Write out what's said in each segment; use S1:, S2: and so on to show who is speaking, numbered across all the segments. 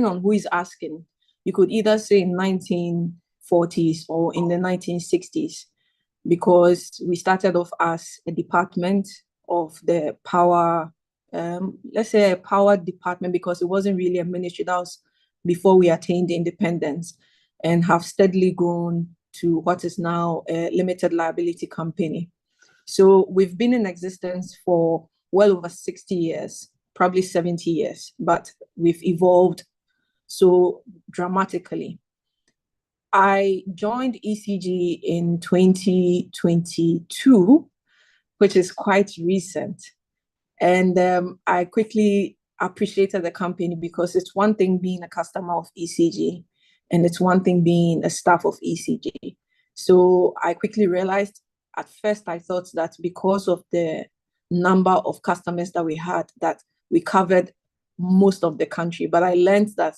S1: depending on who is asking, you could either say in 1940s or in the 1960s, because we started off as a department of the power, let's say a power department, because it wasn't really a ministry. That was before we attained independence, and have steadily grown to what is now a limited liability company. So we've been in existence for well over 60 years, probably 70 years, but we've evolved so dramatically. I joined ECG in 2022, which is quite recent. And I quickly appreciated the company, because it's one thing being a customer of ECG, and it's one thing being a staff of ECG. So I quickly realized, at first I thought that because of the number of customers that we had, that we covered most of the country. But I learned that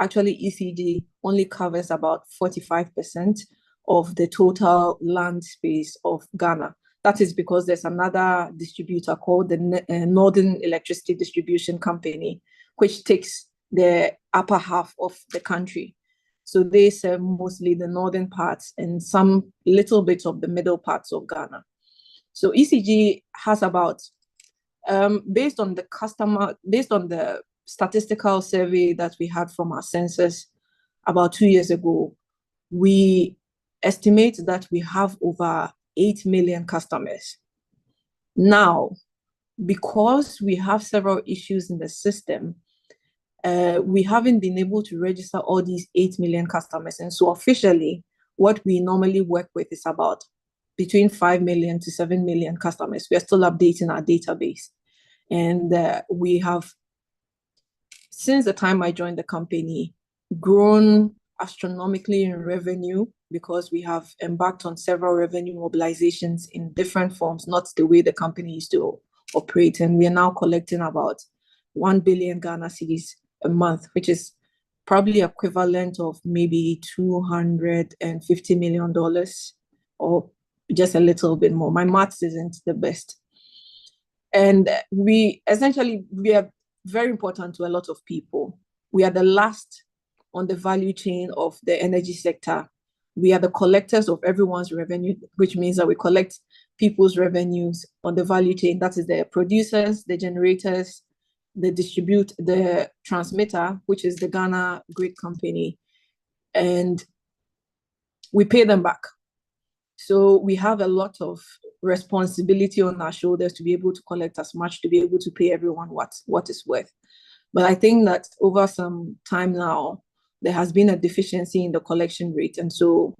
S1: actually ECG only covers about 45% of the total land space of Ghana. That is because there's another distributor called the Northern Electricity Distribution Company, which takes the upper half of the country. So they serve mostly the northern parts and some little bits of the middle parts of Ghana. So ECG has about, based on the statistical survey that we had from our census about 2 years ago, we estimate that we have over 8 million customers. Now, because we have several issues in the system, we haven't been able to register all these 8 million customers. And so officially, what we normally work with is about between 5 million to 7 million customers. We are still updating our database. And we have, since the time I joined the company, grown astronomically in revenue, because we have embarked on several revenue mobilizations in different forms, not the way the company used to operate. And we are now collecting about 1 billion Ghana cedis a month, which is probably equivalent of maybe $250 million, or just a little bit more. My maths isn't the best. And we are very important to a lot of people. We are the last on the value chain of the energy sector. We are the collectors of everyone's revenue, which means that we collect people's revenues on the value chain. That is the producers, the generators, the transmitter, which is the Ghana Grid Company, and we pay them back. So we have a lot of responsibility on our shoulders to be able to collect as much, to be able to pay everyone what is worth. But I think that over some time now, there has been a deficiency in the collection rate. And so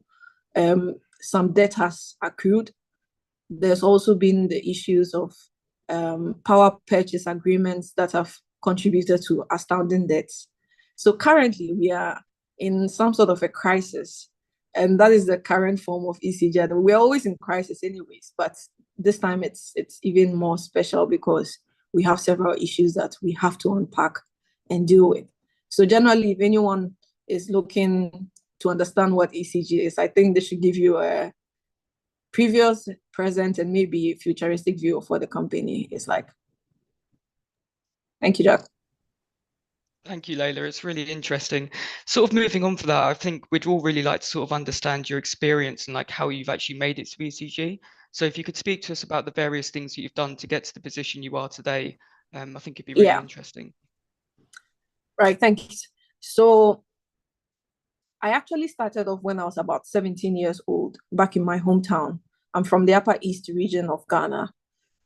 S1: some debt has accrued. There's also been the issues of power purchase agreements that have contributed to astounding debts. So currently we are in some sort of a crisis, and that is the current form of ECG. We're always in crisis anyways, but this time it's even more special because we have several issues that we have to unpack and deal with. So generally, if anyone is looking to understand what ECG is, I think they should give you a previous, present, and maybe futuristic view of what the company is like. Thank you, Jack.
S2: Thank you, Laila. It's really interesting. Sort of moving on for that, I think we'd all really like to sort of understand your experience and like how you've actually made it to ECG. So if you could speak to us about the various things that you've done to get to the position you are today, I think it'd be really interesting.
S1: Right, thank you. So I actually started off when I was about 17 years old, back in my hometown. I'm from the Upper East region of Ghana.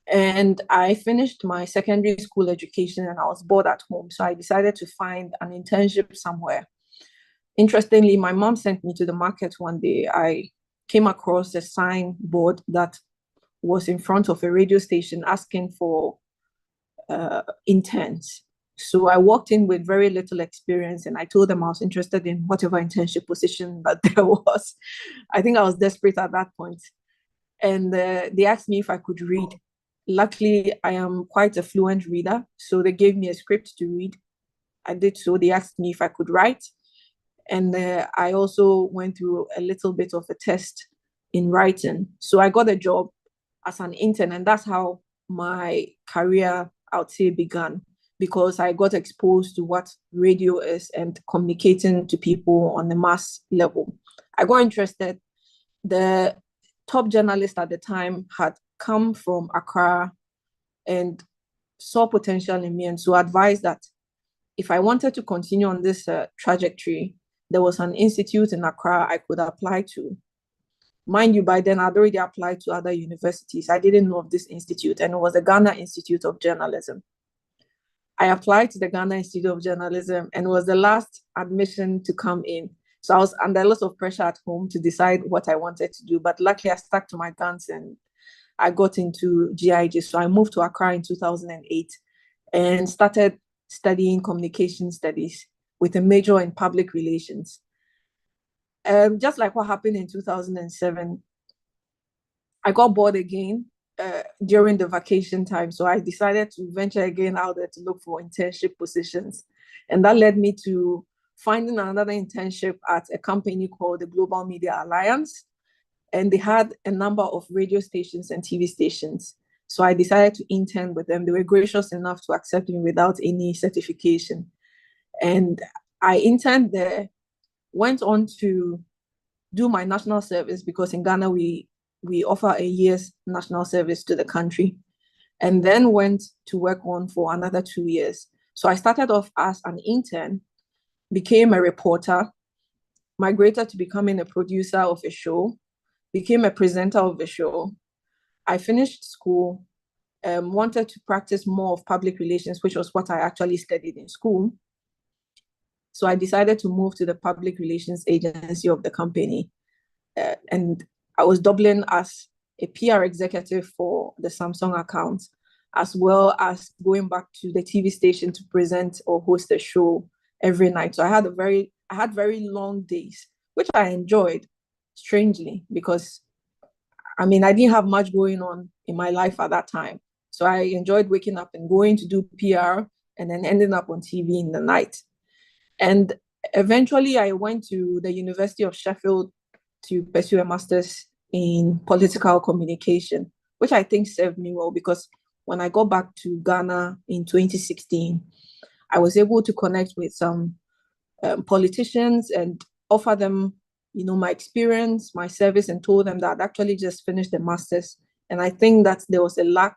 S1: And I finished my secondary school education and I was bored at home. So I decided to find an internship somewhere. Interestingly, my mom sent me to the market one day. I came across a signboard that was in front of a radio station asking for interns. So I walked in with very little experience and I told them I was interested in whatever internship position that there was. I think I was desperate at that point. And they asked me if I could read. Luckily, I am quite a fluent reader, so they gave me a script to read. I did so. They asked me if I could write. And I also went through a little bit of a test in writing. So I got a job as an intern, and that's how my career, I would say, began. because I got exposed to what radio is and communicating to people on the mass level. I got interested. The top journalist at the time had come from Accra and saw potential in me, and so advised that if I wanted to continue on this trajectory, there was an institute in Accra I could apply to. Mind you, by then I'd already applied to other universities. I didn't know of this institute, and it was the Ghana Institute of Journalism. I applied to the Ghana Institute of Journalism, and it was the last admission to come in. So I was under a lot of pressure at home to decide what I wanted to do. But luckily, I stuck to my guns and I got into GIJ. So I moved to Accra in 2008 and started studying communication studies with a major in public relations. Just like what happened in 2007, I got bored again during the vacation time. So I decided to venture again out there to look for internship positions. And that led me to finding another internship at a company called the Global Media Alliance. And they had a number of radio stations and TV stations. So I decided to intern with them. They were gracious enough to accept me without any certification. And I interned there, went on to do my national service, because in Ghana, we offer a year's national service to the country, and then went to work on for another 2 years. So I started off as an intern, became a reporter, migrated to becoming a producer of a show, became a presenter of a show. I finished school, wanted to practice more of public relations, which was what I actually studied in school. So I decided to move to the public relations agency of the company. And I was doubling as a PR executive for the Samsung account, as well as going back to the TV station to present or host a show every night. So I had very long days, which I enjoyed, strangely, because I didn't have much going on in my life at that time. So I enjoyed waking up and going to do PR and then ending up on TV in the night. And eventually I went to the University of Sheffield to pursue a master's in political communication, which I think served me well, because when I got back to Ghana in 2016, I was able to connect with some politicians and offer them, my experience, my service, and told them that I'd actually just finished the master's. And I think that there was a lack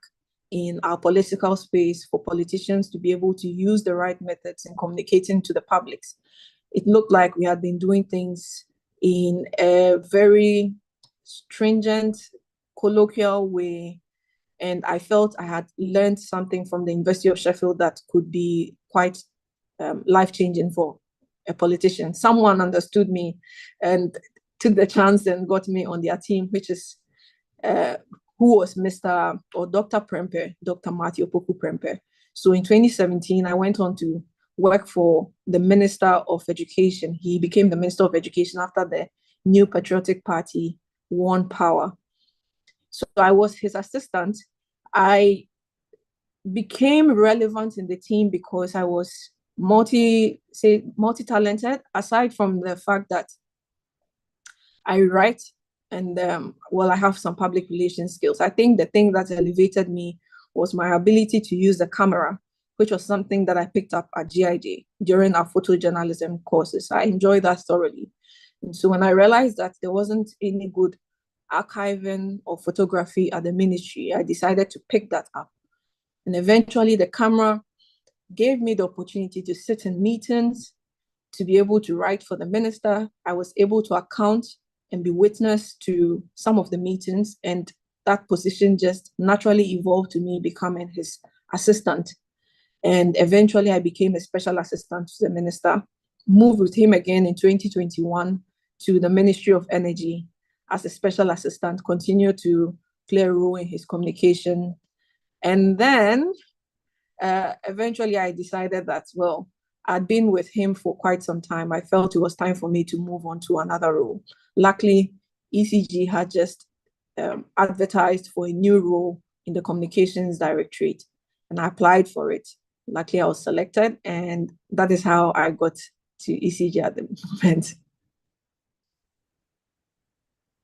S1: in our political space for politicians to be able to use the right methods in communicating to the publics. It looked like we had been doing things in a very stringent, colloquial way. And I felt I had learned something from the University of Sheffield that could be quite life-changing for a politician. Someone understood me and took the chance and got me on their team, which is who was Mr. or Dr. Prempe, Dr. Matthew Opoku Prempe. So in 2017, I went on to work for the Minister of Education. He became the Minister of Education after the New Patriotic Party won power. So I was his assistant. I became relevant in the team because I was multi-talented, aside from the fact that I write and I have some public relations skills. I think the thing that elevated me was my ability to use the camera, which was something that I picked up at GIJ during our photojournalism courses. I enjoyed that thoroughly. And so when I realized that there wasn't any good archiving or photography at the ministry, I decided to pick that up. And eventually the camera gave me the opportunity to sit in meetings, to be able to write for the minister. I was able to account and be witness to some of the meetings, and that position just naturally evolved to me becoming his assistant. And eventually I became a special assistant to the minister, moved with him again in 2021 to the Ministry of Energy as a special assistant, continued to play a role in his communication. And then eventually I decided that, I'd been with him for quite some time. I felt it was time for me to move on to another role. Luckily, ECG had just advertised for a new role in the Communications Directorate, and I applied for it. Luckily, I was selected, and that is how I got to ECG at the moment.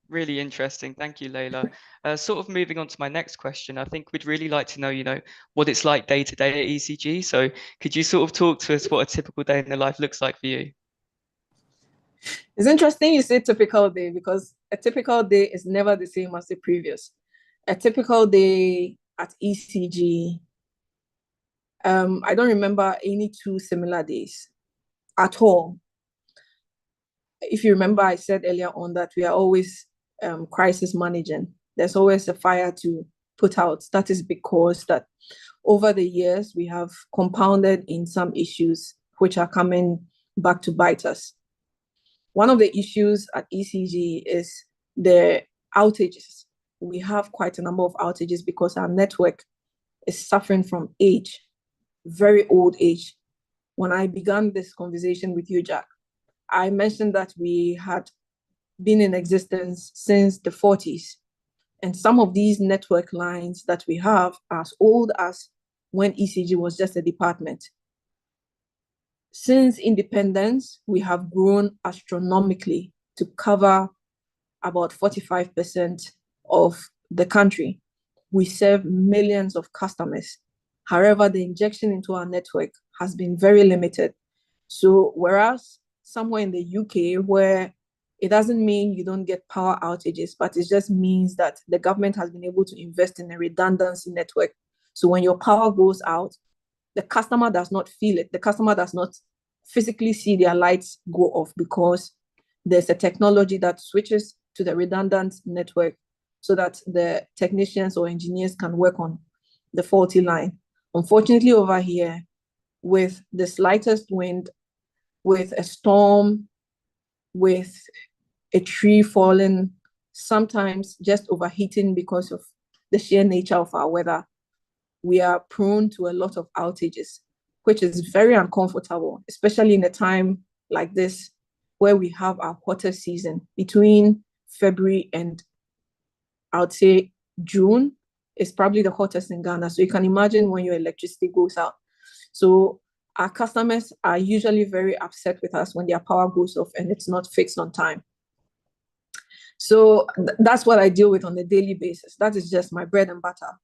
S2: Really interesting. Thank you, Laila. Sort of moving on to my next question, I think we'd really like to know, what it's like day to day at ECG. So could you sort of talk to us what a typical day in the life looks like for you?
S1: It's interesting you say typical day because a typical day is never the same as the previous. A typical day at ECG, I don't remember any two similar days at all. If you remember, I said earlier on that we are always crisis managing. There's always a fire to put out. That is because that over the years, we have compounded in some issues which are coming back to bite us. One of the issues at ECG is the outages. We have quite a number of outages because our network is suffering from age, very old age. When I began this conversation with you, Jack, I mentioned that we had been in existence since the 40s. And some of these network lines that we have are as old as when ECG was just a department. Since independence, we have grown astronomically to cover about 45% of the country. We serve millions of customers. However, the injection into our network has been very limited. So whereas somewhere in the UK where it doesn't mean you don't get power outages, but it just means that the government has been able to invest in a redundancy network. So when your power goes out, the customer does not feel it. The customer does not physically see their lights go off because there's a technology that switches to the redundant network so that the technicians or engineers can work on the faulty line. Unfortunately, over here, with the slightest wind, with a storm, with a tree falling, sometimes just overheating because of the sheer nature of our weather, we are prone to a lot of outages, which is very uncomfortable, especially in a time like this where we have our hotter season between February and I would say June is probably the hottest in Ghana. So you can imagine when your electricity goes out. So our customers are usually very upset with us when their power goes off and it's not fixed on time. So that's what I deal with on a daily basis. That is just my bread and butter.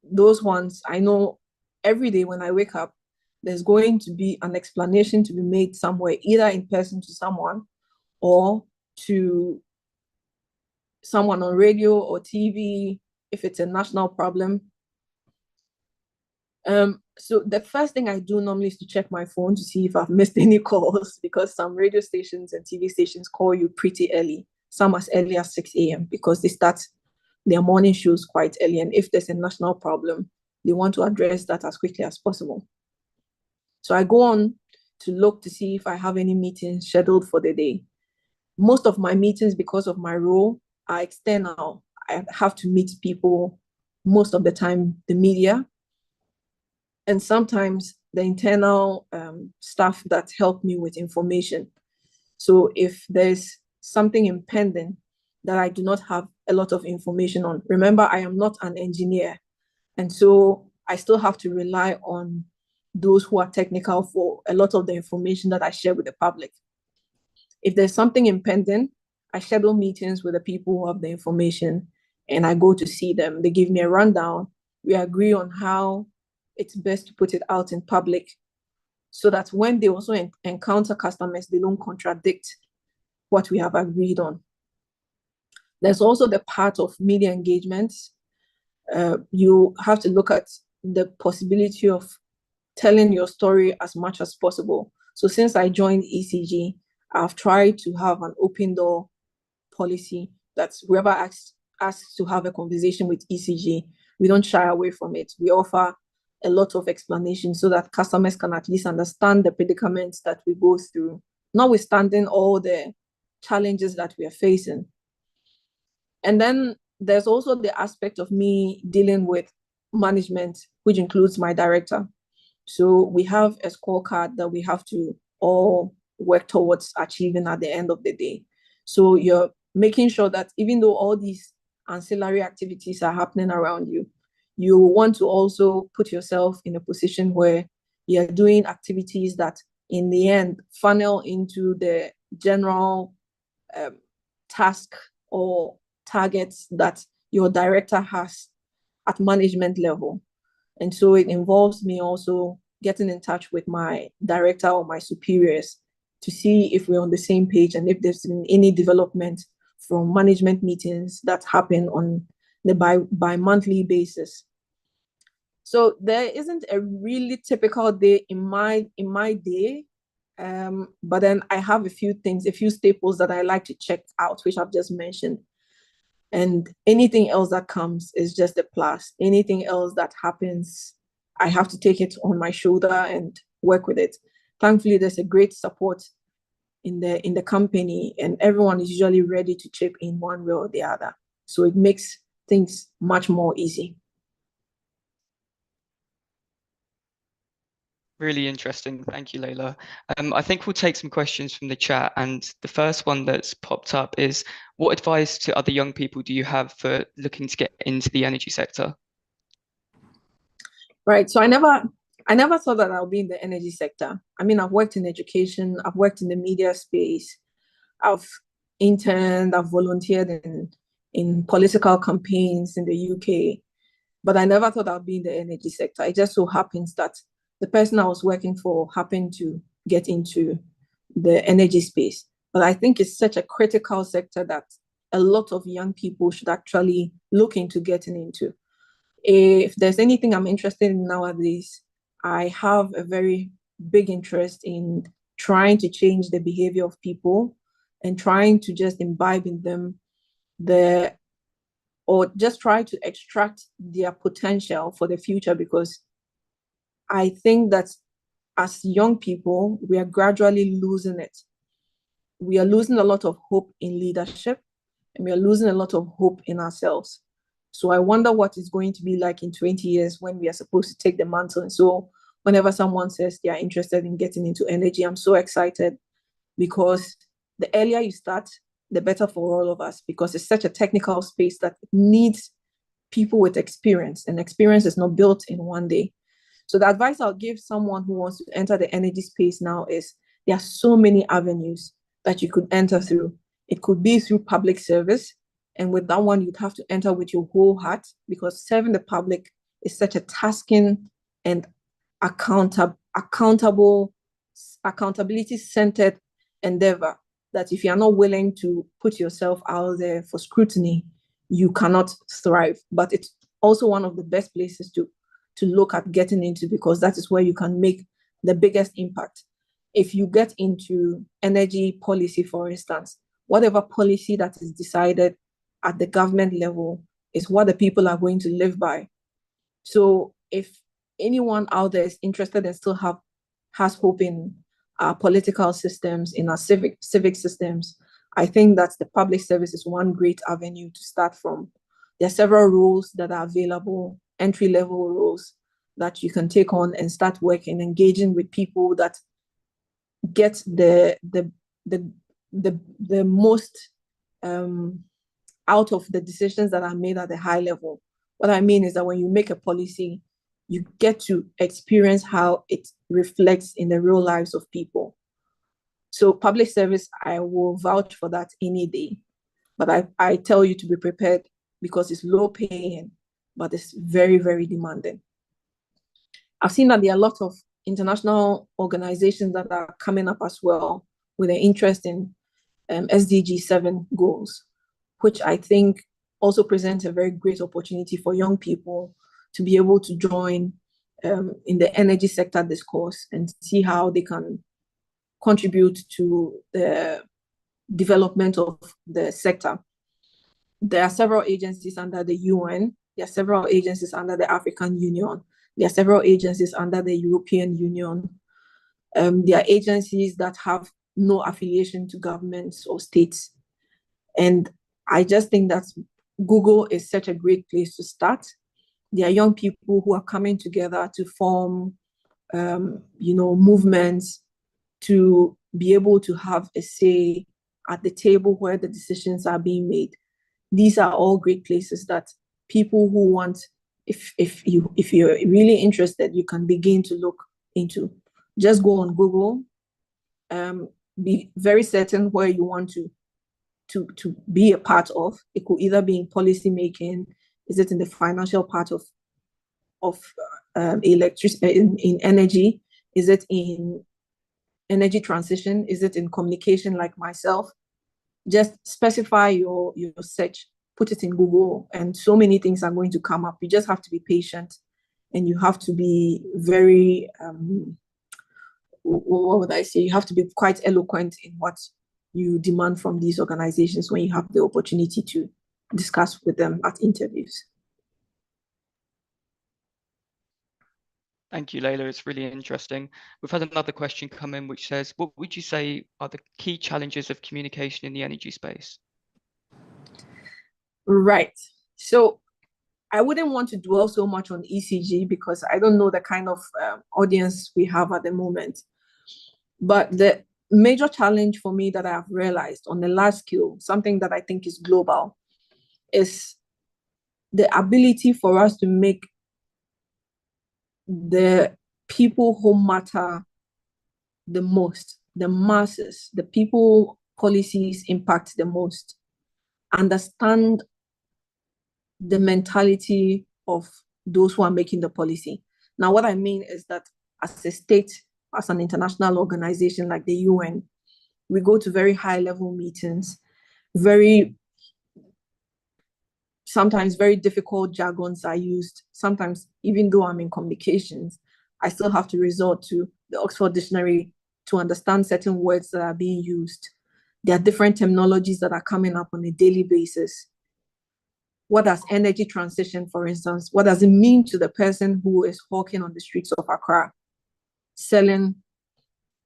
S1: Those ones, I know every day when I wake up, there's going to be an explanation to be made somewhere, either in person to someone or to someone on radio or TV if it's a national problem. So the first thing I do normally is to check my phone to see if I've missed any calls because some radio stations and TV stations call you pretty early, some as early as 6 a.m. because they start their morning shows quite early. And if there's a national problem, they want to address that as quickly as possible. So I go on to look to see if I have any meetings scheduled for the day. Most of my meetings, because of my role, are external. I have to meet people, most of the time, the media, and sometimes the internal staff that help me with information. So if there's something impending that I do not have a lot of information on, remember, I am not an engineer. And so I still have to rely on those who are technical for a lot of the information that I share with the public. If there's something impending, I schedule meetings with the people who have the information and I go to see them. They give me a rundown. We agree on how it's best to put it out in public so that when they also encounter customers, they don't contradict what we have agreed on. There's also the part of media engagement. You have to look at the possibility of telling your story as much as possible. So since I joined ECG, I've tried to have an open door policy that whoever asks to have a conversation with ECG, we don't shy away from it. We offer a lot of explanation so that customers can at least understand the predicaments that we go through, notwithstanding all the challenges that we are facing. And then there's also the aspect of me dealing with management, which includes my director. So we have a scorecard that we have to all work towards achieving at the end of the day. So you're making sure that even though all these ancillary activities are happening around you, you want to also put yourself in a position where you're doing activities that in the end funnel into the general task or targets that your director has at management level. And so it involves me also getting in touch with my director or my superiors to see if we're on the same page and if there's been any development from management meetings that happen on the bi-monthly basis. So there isn't a really typical day in my day, but then I have a few staples that I like to check out, which I've just mentioned. And anything else that comes is just a plus. Anything else that happens, I have to take it on my shoulder and work with it. Thankfully, there's a great support in the company, and everyone is usually ready to chip in one way or the other. So it makes things much more easy.
S2: Really interesting. Thank you, Laila. I think we'll take some questions from the chat. And the first one that's popped up is, what advice to other young people do you have for looking to get into the energy sector?
S1: Right. So I never thought that I'll be in the energy sector. I mean, I've worked in education, I've worked in the media space, I've interned, I've volunteered in political campaigns in the UK, but I never thought I'd be in the energy sector. It just so happens that the person I was working for happened to get into the energy space. But I think it's such a critical sector that a lot of young people should actually look into getting into. If there's anything I'm interested in nowadays, I have a very big interest in trying to change the behavior of people and trying to just imbibe in them or just try to extract their potential for the future, because I think that as young people, we are gradually losing it. We are losing a lot of hope in leadership, and we are losing a lot of hope in ourselves. So I wonder what it's going to be like in 20 years when we are supposed to take the mantle. And so whenever someone says they are interested in getting into energy, I'm so excited, because the earlier you start, the better for all of us, because it's such a technical space that needs people with experience, and experience is not built in one day. So the advice I'll give someone who wants to enter the energy space now is, there are so many avenues that you could enter through. It could be through public service. And with that one, you'd have to enter with your whole heart, because serving the public is such a tasking and accountability-centered endeavor that if you're not willing to put yourself out there for scrutiny, you cannot thrive. But it's also one of the best places to look at getting into, because that is where you can make the biggest impact. If you get into energy policy, for instance, whatever policy that is decided at the government level is what the people are going to live by. So if anyone out there is interested and still has hope in our political systems, in our civic systems, I think that the public service is one great avenue to start from. There are several roles that are available, entry-level roles that you can take on and start working, engaging with people that get the most out of the decisions that are made at the high level. What I mean is that when you make a policy, you get to experience how it reflects in the real lives of people. So public service, I will vouch for that any day. But I tell you to be prepared, because it's low paying, but it's very, very demanding. I've seen that there are a lot of international organizations that are coming up as well with an interest in SDG 7 goals, which I think also presents a very great opportunity for young people to be able to join in the energy sector discourse and see how they can contribute to the development of the sector. There are several agencies under the UN. There are several agencies under the African Union. There are several agencies under the European Union. There are agencies that have no affiliation to governments or states. And I just think that Google is such a great place to start. There are young people who are coming together to form, movements to be able to have a say at the table where the decisions are being made. These are all great places that people who want, if you're really interested, you can begin to look into. Just go on Google, be very certain where you want to to be a part of. It could either be in policy making, is it in the financial part of electricity, in energy, is it in energy transition, is it in communication like myself? Just specify your search, put it in Google, and so many things are going to come up. You just have to be patient, and you have to be very what would I say? You have to be quite eloquent in what you demand from these organizations when you have the opportunity to discuss with them at interviews.
S2: Thank you, Laila. It's really interesting. We've had another question come in which says, what would you say are the key challenges of communication in the energy space?
S1: Right. So I wouldn't want to dwell so much on ECG because I don't know the kind of audience we have at the moment. But the major challenge for me that I have realized on the large scale, something that I think is global, is the ability for us to make the people who matter the most, the masses, the people policies impact the most, understand the mentality of those who are making the policy. Now, what I mean is that as a state, as an international organization like the UN, we go to very high level meetings, sometimes very difficult jargons are used. Sometimes, even though I'm in communications, I still have to resort to the Oxford Dictionary to understand certain words that are being used. There are different terminologies that are coming up on a daily basis. What does energy transition, for instance, what does it mean to the person who is hawking on the streets of Accra, selling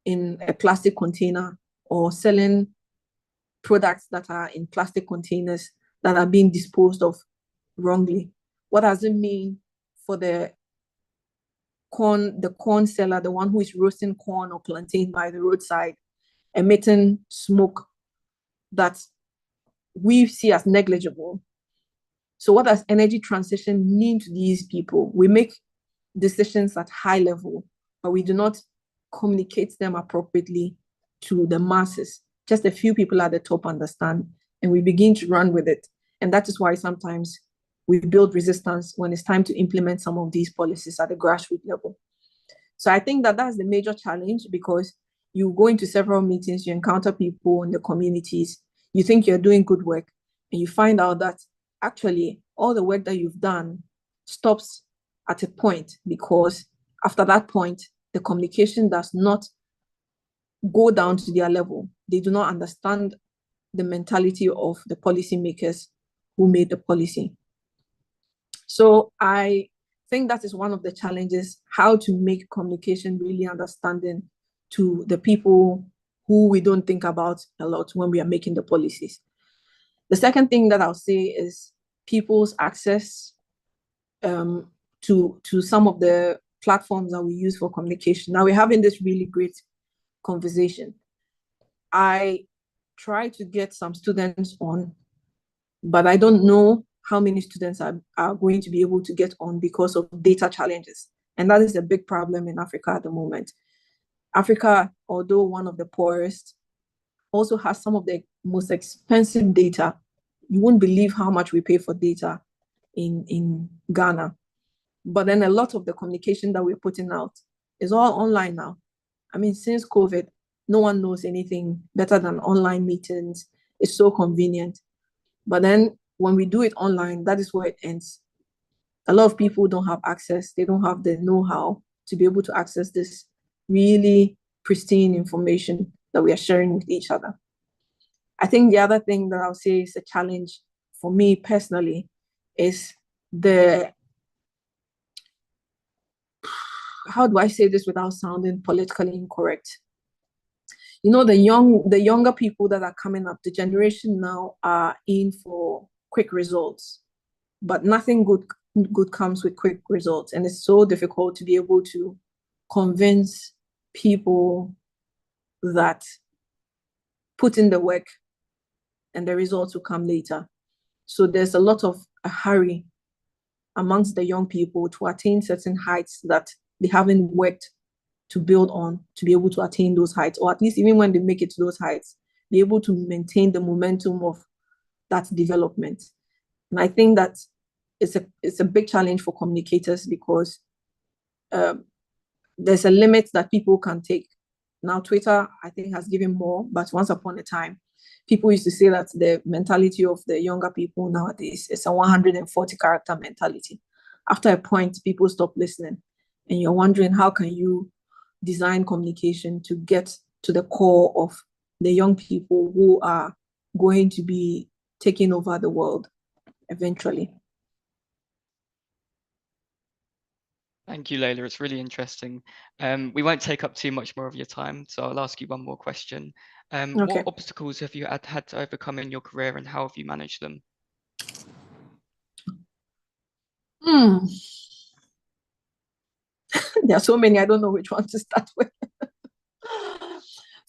S1: in a plastic container or selling products that are in plastic containers that are being disposed of wrongly? What does it mean for the corn seller, the one who is roasting corn or plantain by the roadside, emitting smoke that we see as negligible? So what does energy transition mean to these people? We make decisions at high level, but we do not communicate them appropriately to the masses. Just a few people at the top understand, and we begin to run with it. And that is why sometimes we build resistance when it's time to implement some of these policies at the grassroots level. So I think that that's the major challenge, because you go into several meetings, you encounter people in the communities, you think you're doing good work, and you find out that actually all the work that you've done stops at a point, because after that point, the communication does not go down to their level. They do not understand the mentality of the policymakers who made the policy. So I think that is one of the challenges, how to make communication really understanding to the people who we don't think about a lot when we are making the policies. The second thing that I'll say is people's access to some of the platforms that we use for communication. Now we're having this really great conversation. I try to get some students on, but I don't know how many students are going to be able to get on because of data challenges. And that is a big problem in Africa at the moment. Africa, although one of the poorest, also has some of the most expensive data. You won't believe how much we pay for data in Ghana. But then a lot of the communication that we're putting out is all online now. I mean, since COVID, no one knows anything better than online meetings. It's so convenient. But then when we do it online, that is where it ends. A lot of people don't have access. They don't have the know-how to be able to access this really pristine information that we are sharing with each other. I think the other thing that I'll say is a challenge for me personally is how do I say this without sounding politically incorrect? You know, the younger people that are coming up, the generation now, are in for quick results, but nothing good comes with quick results. And it's so difficult to be able to convince people that put in the work and the results will come later. So there's a lot of a hurry amongst the young people to attain certain heights that they haven't worked to build on to be able to attain those heights, or at least even when they make it to those heights, be able to maintain the momentum of that development. And I think that it's a big challenge for communicators because there's a limit that people can take. Now, Twitter, I think, has given more, but once upon a time, people used to say that the mentality of the younger people nowadays is a 140 character mentality. After a point, people stop listening. And you're wondering, how can you design communication to get to the core of the young people who are going to be taking over the world eventually?
S2: Thank you, Laila. It's really interesting. We won't take up too much more of your time, so I'll ask you one more question.
S1: Okay.
S2: What obstacles have you had to overcome in your career, and how have you managed them?
S1: There are so many, I don't know which one to start with.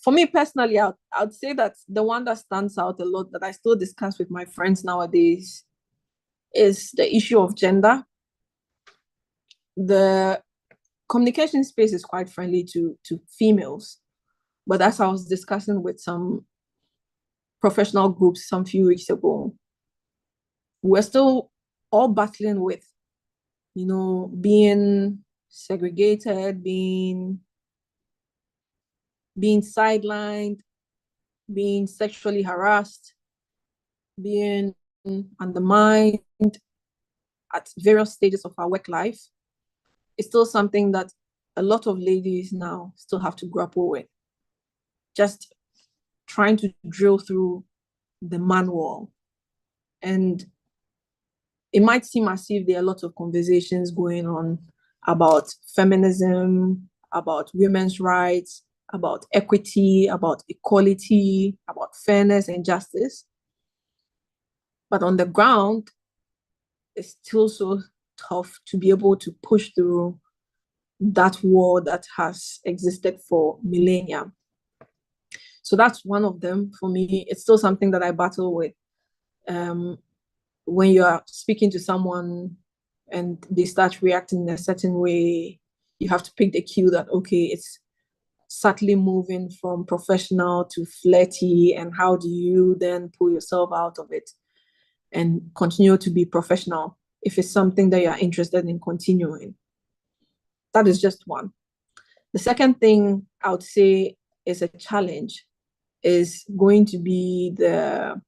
S1: For me personally, I'd say that the one that stands out a lot that I still discuss with my friends nowadays is the issue of gender. The communication space is quite friendly to females, but as I was discussing with some professional groups some few weeks ago, we're still all battling with, being segregated, being sidelined, being sexually harassed, being undermined at various stages of our work life. It's still something that a lot of ladies now still have to grapple with. Just trying to drill through the manual. And it might seem as if there are lots of conversations going on about feminism, about women's rights, about equity, about equality, about fairness and justice. But on the ground, it's still so tough to be able to push through that war that has existed for millennia. So that's one of them for me. It's still something that I battle with. When you are speaking to someone and they start reacting in a certain way, you have to pick the cue that, okay, it's subtly moving from professional to flirty, and how do you then pull yourself out of it and continue to be professional if it's something that you're interested in continuing? That is just one. The second thing I would say is a challenge is going to be the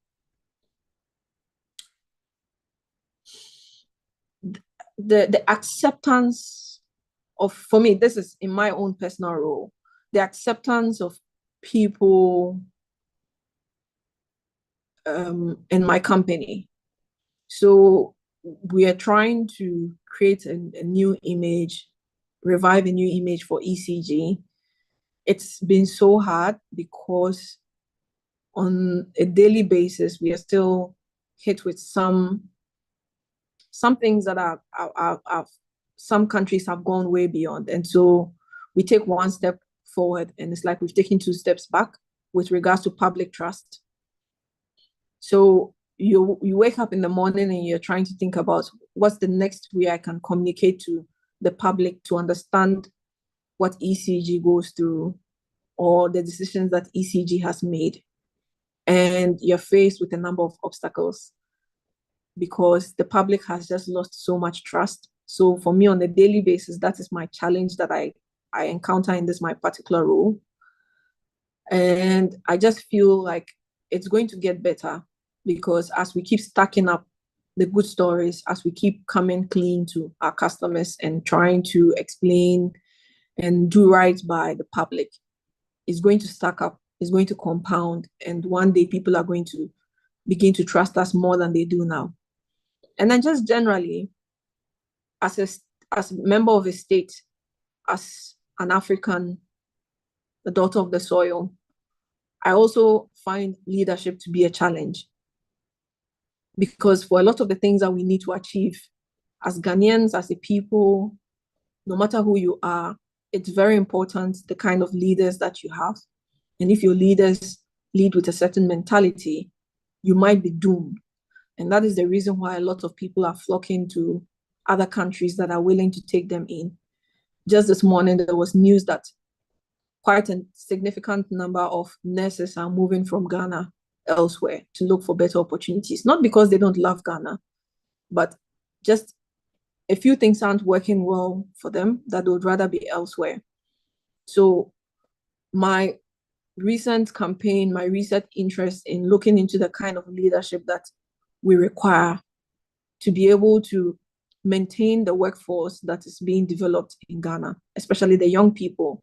S1: acceptance of, for me, this is in my own personal role, the acceptance of people in my company. So we are trying to create a new image, revive a new image for ECG. It's been so hard because on a daily basis, we are still hit with some things that are some countries have gone way beyond. And so we take one step forward and it's like we've taken two steps back with regards to public trust. So you wake up in the morning and you're trying to think about what's the next way I can communicate to the public to understand what ECG goes through or the decisions that ECG has made. And you're faced with a number of obstacles because the public has just lost so much trust. So for me on a daily basis, that is my challenge that I encounter in this, my particular role. And I just feel like it's going to get better because as we keep stacking up the good stories, as we keep coming clean to our customers and trying to explain and do right by the public, it's going to stack up, it's going to compound. And one day people are going to begin to trust us more than they do now. And then just generally, as a member of a state, as an African, the daughter of the soil, I also find leadership to be a challenge. Because for a lot of the things that we need to achieve as Ghanaians, as a people, no matter who you are, it's very important the kind of leaders that you have. And if your leaders lead with a certain mentality, you might be doomed. And that is the reason why a lot of people are flocking to other countries that are willing to take them in. Just this morning, there was news that quite a significant number of nurses are moving from Ghana elsewhere to look for better opportunities. Not because they don't love Ghana, but just a few things aren't working well for them that they would rather be elsewhere. So my recent campaign, my recent interest in looking into the kind of leadership that we require to be able to maintain the workforce that is being developed in Ghana, especially the young people.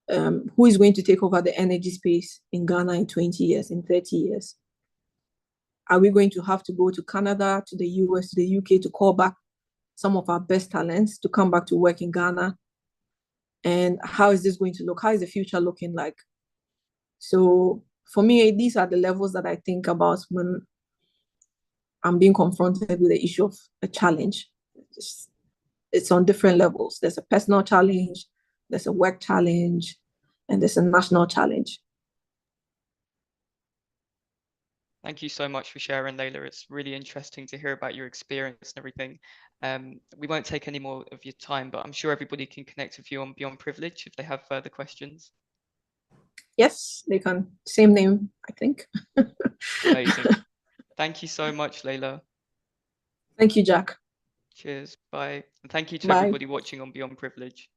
S1: Who is going to take over the energy space in Ghana in 20 years, in 30 years? Are we going to have to go to Canada, to the US, to the UK to call back some of our best talents to come back to work in Ghana? And how is this going to look? How is the future looking like? So for me, these are the levels that I think about when I'm being confronted with the issue of a challenge. It's on different levels. There's a personal challenge, there's a work challenge, and there's a national challenge.
S2: Thank you so much for sharing, Laila. It's really interesting to hear about your experience and everything. We won't take any more of your time, but I'm sure everybody can connect with you on Beyond Privilege if they have further questions.
S1: Yes, they can. Same name, I think.
S2: Amazing. Thank you so much, Laila.
S1: Thank you, Jack.
S2: Cheers. Bye. And thank you to
S1: Bye.
S2: everybody watching on Beyond Privilege.